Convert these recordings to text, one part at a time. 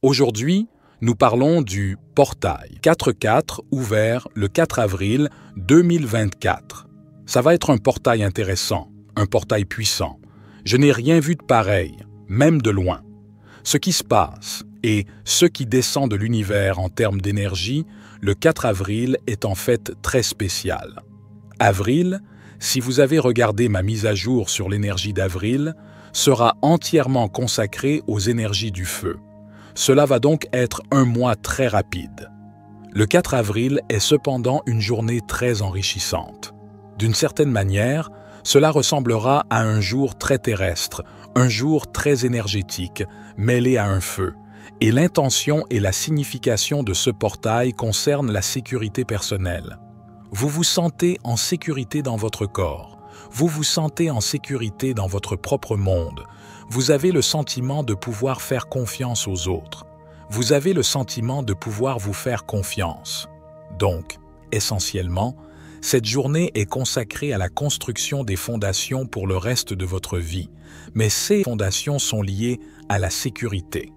Aujourd'hui, nous parlons du portail 4-4 ouvert le 4 avril 2024. Ça va être un portail intéressant, un portail puissant. Je n'ai rien vu de pareil, même de loin. Ce qui se passe et ce qui descend de l'univers en termes d'énergie, le 4 avril est en fait très spécial. Avril, si vous avez regardé ma mise à jour sur l'énergie d'avril, sera entièrement consacré aux énergies du feu. Cela va donc être un mois très rapide. Le 4 avril est cependant une journée très enrichissante. D'une certaine manière, cela ressemblera à un jour très terrestre, un jour très énergétique, mêlé à un feu. Et l'intention et la signification de ce portail concernent la sécurité personnelle. Vous vous sentez en sécurité dans votre corps. Vous vous sentez en sécurité dans votre propre monde. Vous avez le sentiment de pouvoir faire confiance aux autres. Vous avez le sentiment de pouvoir vous faire confiance. Donc, essentiellement, cette journée est consacrée à la construction des fondations pour le reste de votre vie, mais ces fondations sont liées à la sécurité.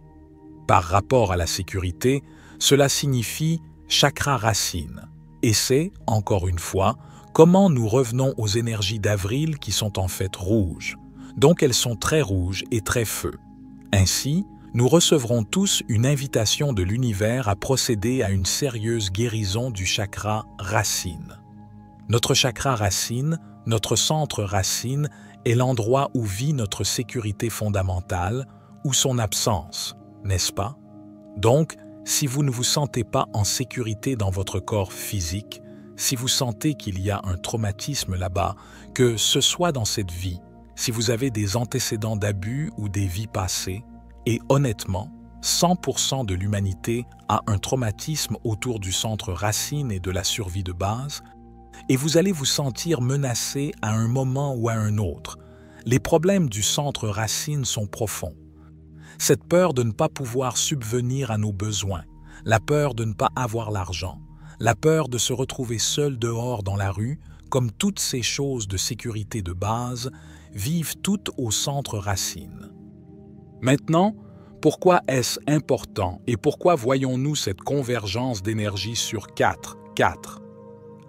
Par rapport à la sécurité, cela signifie chakra racine. Et c'est, encore une fois, comment nous revenons aux énergies d'avril qui sont en fait rouges. Donc elles sont très rouges et très feu. Ainsi, nous recevrons tous une invitation de l'univers à procéder à une sérieuse guérison du chakra racine. Notre chakra racine, notre centre racine, est l'endroit où vit notre sécurité fondamentale ou son absence, n'est-ce pas? Donc, si vous ne vous sentez pas en sécurité dans votre corps physique, si vous sentez qu'il y a un traumatisme là-bas, que ce soit dans cette vie, si vous avez des antécédents d'abus ou des vies passées, et honnêtement, 100% de l'humanité a un traumatisme autour du centre racine et de la survie de base, et vous allez vous sentir menacé à un moment ou à un autre. Les problèmes du centre racine sont profonds. Cette peur de ne pas pouvoir subvenir à nos besoins, la peur de ne pas avoir l'argent, la peur de se retrouver seul dehors dans la rue, comme toutes ces choses de sécurité de base, vivent toutes au centre racine. Maintenant, pourquoi est-ce important et pourquoi voyons-nous cette convergence d'énergie sur 4?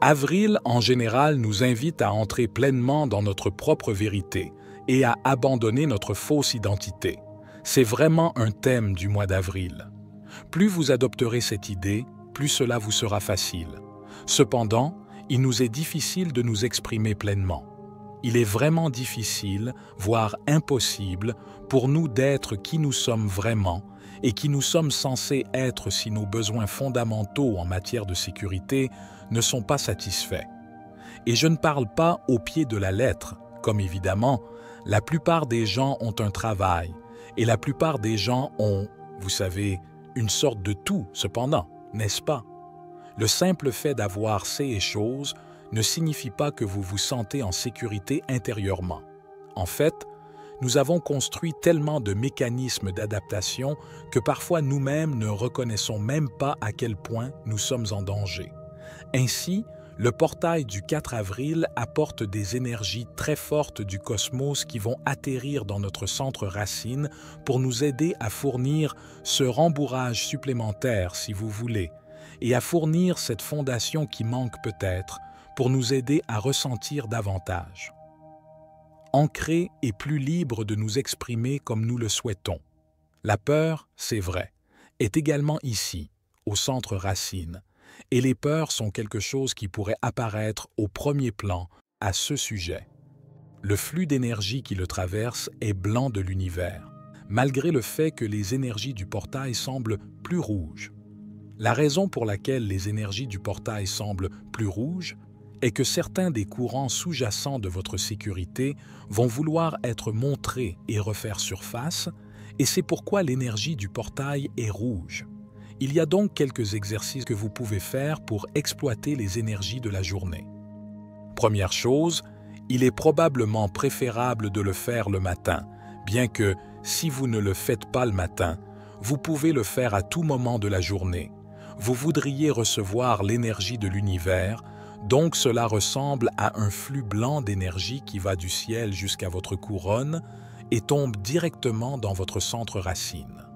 Avril, en général, nous invite à entrer pleinement dans notre propre vérité et à abandonner notre fausse identité. C'est vraiment un thème du mois d'avril. Plus vous adopterez cette idée, plus cela vous sera facile. Cependant, il nous est difficile de nous exprimer pleinement. Il est vraiment difficile, voire impossible, pour nous d'être qui nous sommes vraiment et qui nous sommes censés être si nos besoins fondamentaux en matière de sécurité ne sont pas satisfaits. Et je ne parle pas au pied de la lettre, comme évidemment, la plupart des gens ont un travail, et la plupart des gens ont, vous savez, une sorte de tout, cependant, n'est-ce pas? Le simple fait d'avoir ces choses ne signifie pas que vous vous sentez en sécurité intérieurement. En fait, nous avons construit tellement de mécanismes d'adaptation que parfois nous-mêmes ne reconnaissons même pas à quel point nous sommes en danger. Ainsi, le portail du 4 avril apporte des énergies très fortes du cosmos qui vont atterrir dans notre centre racine pour nous aider à fournir ce rembourrage supplémentaire, si vous voulez, et à fournir cette fondation qui manque peut-être pour nous aider à ressentir davantage. Ancrés et plus libres de nous exprimer comme nous le souhaitons. La peur, c'est vrai, est également ici, au centre racine, et les peurs sont quelque chose qui pourrait apparaître au premier plan à ce sujet. Le flux d'énergie qui le traverse est blanc de l'univers, malgré le fait que les énergies du portail semblent plus rouges. La raison pour laquelle les énergies du portail semblent plus rouges est que certains des courants sous-jacents de votre sécurité vont vouloir être montrés et refaire surface, et c'est pourquoi l'énergie du portail est rouge. Il y a donc quelques exercices que vous pouvez faire pour exploiter les énergies de la journée. Première chose, il est probablement préférable de le faire le matin, bien que, si vous ne le faites pas le matin, vous pouvez le faire à tout moment de la journée. Vous voudriez recevoir l'énergie de l'univers, donc cela ressemble à un flux blanc d'énergie qui va du ciel jusqu'à votre couronne et tombe directement dans votre centre racine.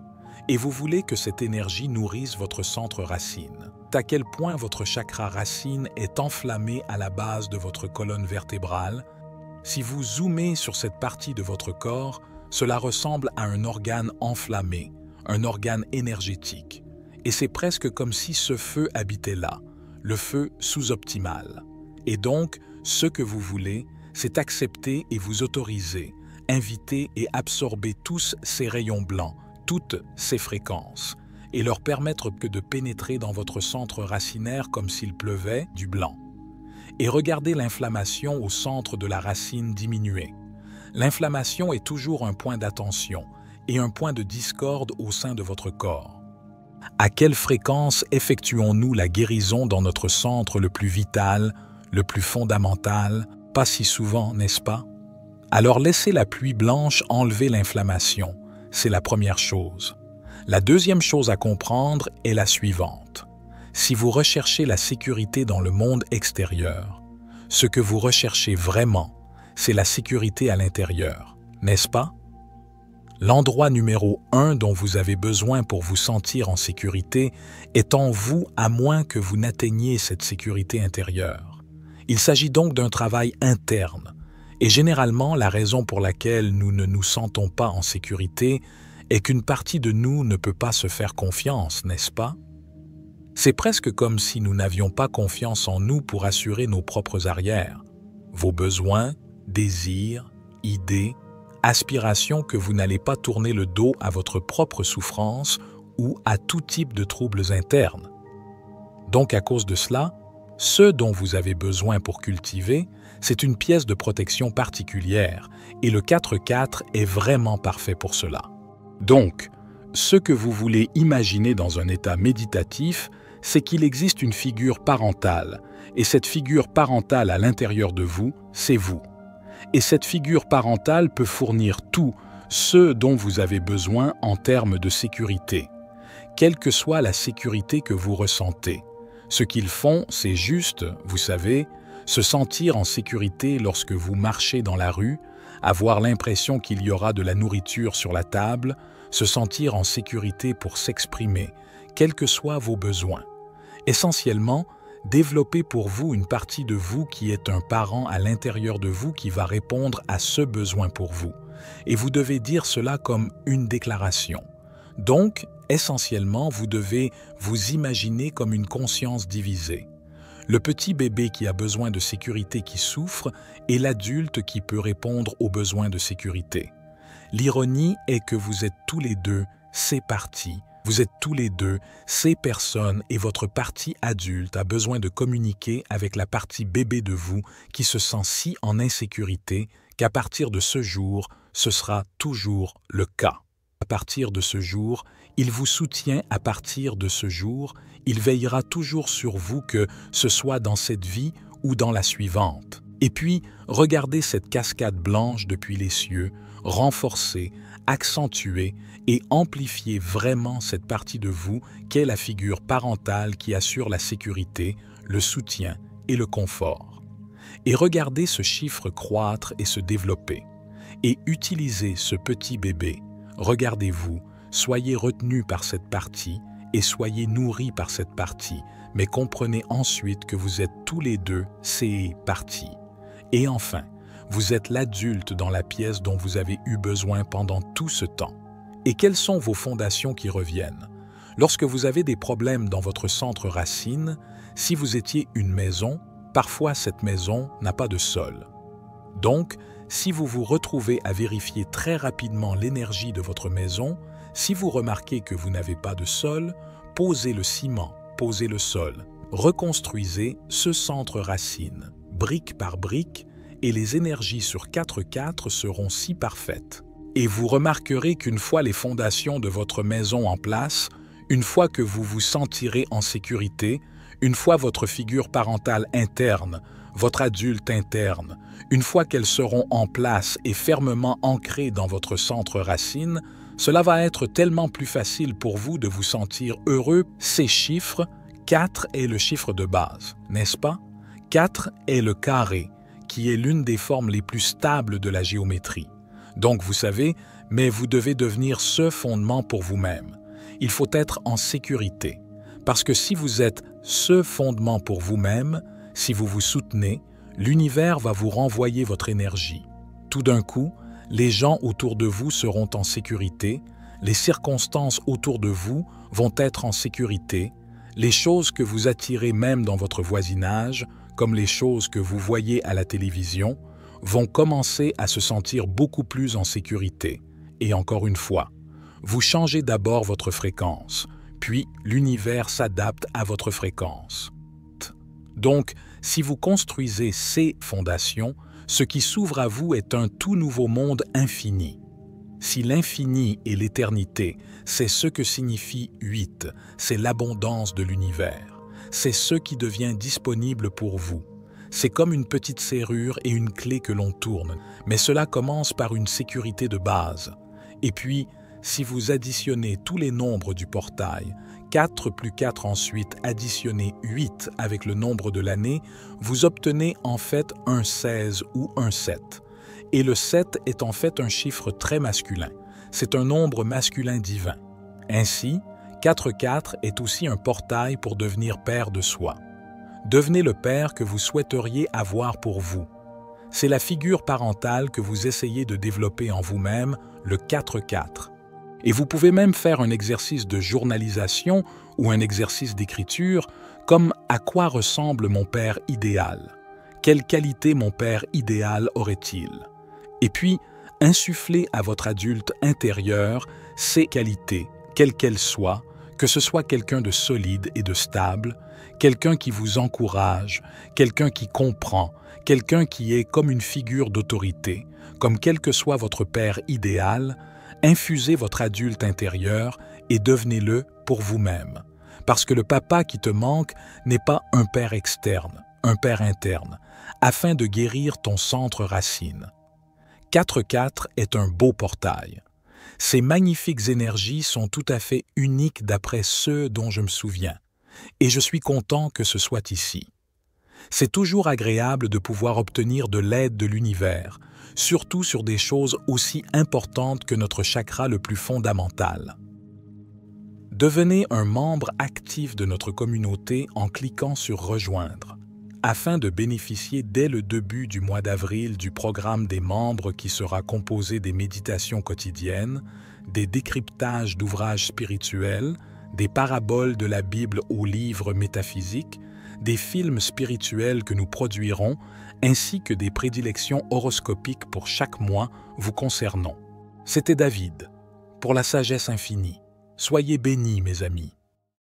et vous voulez que cette énergie nourrisse votre centre racine. À quel point votre chakra racine est enflammé à la base de votre colonne vertébrale. Si vous zoomez sur cette partie de votre corps, cela ressemble à un organe enflammé, un organe énergétique. Et c'est presque comme si ce feu habitait là, le feu sous-optimal. Et donc, ce que vous voulez, c'est accepter et vous autoriser, inviter et absorber tous ces rayons blancs, toutes ces fréquences, et leur permettre que de pénétrer dans votre centre racinaire comme s'il pleuvait du blanc. Et regardez l'inflammation au centre de la racine diminuer. L'inflammation est toujours un point d'attention et un point de discorde au sein de votre corps. À quelle fréquence effectuons-nous la guérison dans notre centre le plus vital, le plus fondamental? Pas si souvent, n'est-ce pas? Alors laissez la pluie blanche enlever l'inflammation, c'est la première chose. La deuxième chose à comprendre est la suivante. Si vous recherchez la sécurité dans le monde extérieur, ce que vous recherchez vraiment, c'est la sécurité à l'intérieur, n'est-ce pas? L'endroit numéro 1 dont vous avez besoin pour vous sentir en sécurité est en vous à moins que vous n'atteigniez cette sécurité intérieure. Il s'agit donc d'un travail interne. Et généralement, la raison pour laquelle nous ne nous sentons pas en sécurité est qu'une partie de nous ne peut pas se faire confiance, n'est-ce pas? C'est presque comme si nous n'avions pas confiance en nous pour assurer nos propres arrières, vos besoins, désirs, idées, aspirations que vous n'allez pas tourner le dos à votre propre souffrance ou à tout type de troubles internes. Donc à cause de cela, ce dont vous avez besoin pour cultiver, c'est une pièce de protection particulière et le 4-4 est vraiment parfait pour cela. Donc, ce que vous voulez imaginer dans un état méditatif, c'est qu'il existe une figure parentale et cette figure parentale à l'intérieur de vous, c'est vous. Et cette figure parentale peut fournir tout ce dont vous avez besoin en termes de sécurité, quelle que soit la sécurité que vous ressentez. Ce qu'ils font, c'est juste, vous savez, se sentir en sécurité lorsque vous marchez dans la rue, avoir l'impression qu'il y aura de la nourriture sur la table, se sentir en sécurité pour s'exprimer, quels que soient vos besoins. Essentiellement, développez pour vous une partie de vous qui est un parent à l'intérieur de vous qui va répondre à ce besoin pour vous. Et vous devez dire cela comme une déclaration. Donc, essentiellement, vous devez vous imaginer comme une conscience divisée. Le petit bébé qui a besoin de sécurité qui souffre et l'adulte qui peut répondre aux besoins de sécurité. L'ironie est que vous êtes tous les deux ces parties, vous êtes tous les deux ces personnes et votre partie adulte a besoin de communiquer avec la partie bébé de vous qui se sent si en insécurité qu'à partir de ce jour, ce sera toujours le cas. À partir de ce jour, il vous soutient à partir de ce jour, il veillera toujours sur vous que ce soit dans cette vie ou dans la suivante. Et puis, regardez cette cascade blanche depuis les cieux, renforcer, accentuer et amplifier vraiment cette partie de vous qu'est la figure parentale qui assure la sécurité, le soutien et le confort. Et regardez ce chiffre croître et se développer. Et utilisez ce petit bébé. Regardez-vous, soyez retenus par cette partie et soyez nourris par cette partie, mais comprenez ensuite que vous êtes tous les deux ces parties. Et enfin, vous êtes l'adulte dans la pièce dont vous avez eu besoin pendant tout ce temps. Et quelles sont vos fondations qui reviennent? Lorsque vous avez des problèmes dans votre centre racine, si vous étiez une maison, parfois cette maison n'a pas de sol. Donc, si vous vous retrouvez à vérifier très rapidement l'énergie de votre maison, si vous remarquez que vous n'avez pas de sol, posez le ciment, posez le sol, reconstruisez ce centre racine, brique par brique, et les énergies sur 4-4 seront si parfaites. Et vous remarquerez qu'une fois les fondations de votre maison en place, une fois que vous vous sentirez en sécurité, une fois votre figure parentale interne, votre adulte interne, une fois qu'elles seront en place et fermement ancrées dans votre centre racine, cela va être tellement plus facile pour vous de vous sentir heureux. Ces chiffres, 4 est le chiffre de base, n'est-ce pas? 4 est le carré, qui est l'une des formes les plus stables de la géométrie. Donc vous savez, mais vous devez devenir ce fondement pour vous-même. Il faut être en sécurité. Parce que si vous êtes ce fondement pour vous-même, si vous vous soutenez, l'univers va vous renvoyer votre énergie. Tout d'un coup, les gens autour de vous seront en sécurité, les circonstances autour de vous vont être en sécurité, les choses que vous attirez même dans votre voisinage, comme les choses que vous voyez à la télévision, vont commencer à se sentir beaucoup plus en sécurité. Et encore une fois, vous changez d'abord votre fréquence, puis l'univers s'adapte à votre fréquence. Donc, si vous construisez ces fondations, ce qui s'ouvre à vous est un tout nouveau monde infini. Si l'infini et l'éternité, c'est ce que signifie 8, c'est l'abondance de l'univers. C'est ce qui devient disponible pour vous. C'est comme une petite serrure et une clé que l'on tourne, mais cela commence par une sécurité de base. Et puis, si vous additionnez tous les nombres du portail, 4 plus 4 ensuite additionnez 8 avec le nombre de l'année, vous obtenez en fait un 16 ou un 7. Et le 7 est en fait un chiffre très masculin. C'est un nombre masculin divin. Ainsi, 4-4 est aussi un portail pour devenir père de soi. Devenez le père que vous souhaiteriez avoir pour vous. C'est la figure parentale que vous essayez de développer en vous-même, le 4-4. Et vous pouvez même faire un exercice de journalisation ou un exercice d'écriture comme « À quoi ressemble mon père idéal ?» Quelle qualité mon père idéal aurait-il? Et puis, insufflez à votre adulte intérieur ces qualités, quelles qu'elles soient, que ce soit quelqu'un de solide et de stable, quelqu'un qui vous encourage, quelqu'un qui comprend, quelqu'un qui est comme une figure d'autorité, comme quel que soit votre père idéal, infusez votre adulte intérieur et devenez-le pour vous-même. Parce que le papa qui te manque n'est pas un père externe, un père interne, afin de guérir ton centre racine. 4-4 est un beau portail. Ces magnifiques énergies sont tout à fait uniques d'après ceux dont je me souviens, et je suis content que ce soit ici. C'est toujours agréable de pouvoir obtenir de l'aide de l'univers, surtout sur des choses aussi importantes que notre chakra le plus fondamental. Devenez un membre actif de notre communauté en cliquant sur « Rejoindre ». Afin de bénéficier dès le début du mois d'avril du programme des membres qui sera composé des méditations quotidiennes, des décryptages d'ouvrages spirituels, des paraboles de la Bible aux livres métaphysiques, des films spirituels que nous produirons, ainsi que des prédilections horoscopiques pour chaque mois vous concernant. C'était David, pour la sagesse infinie. Soyez bénis, mes amis.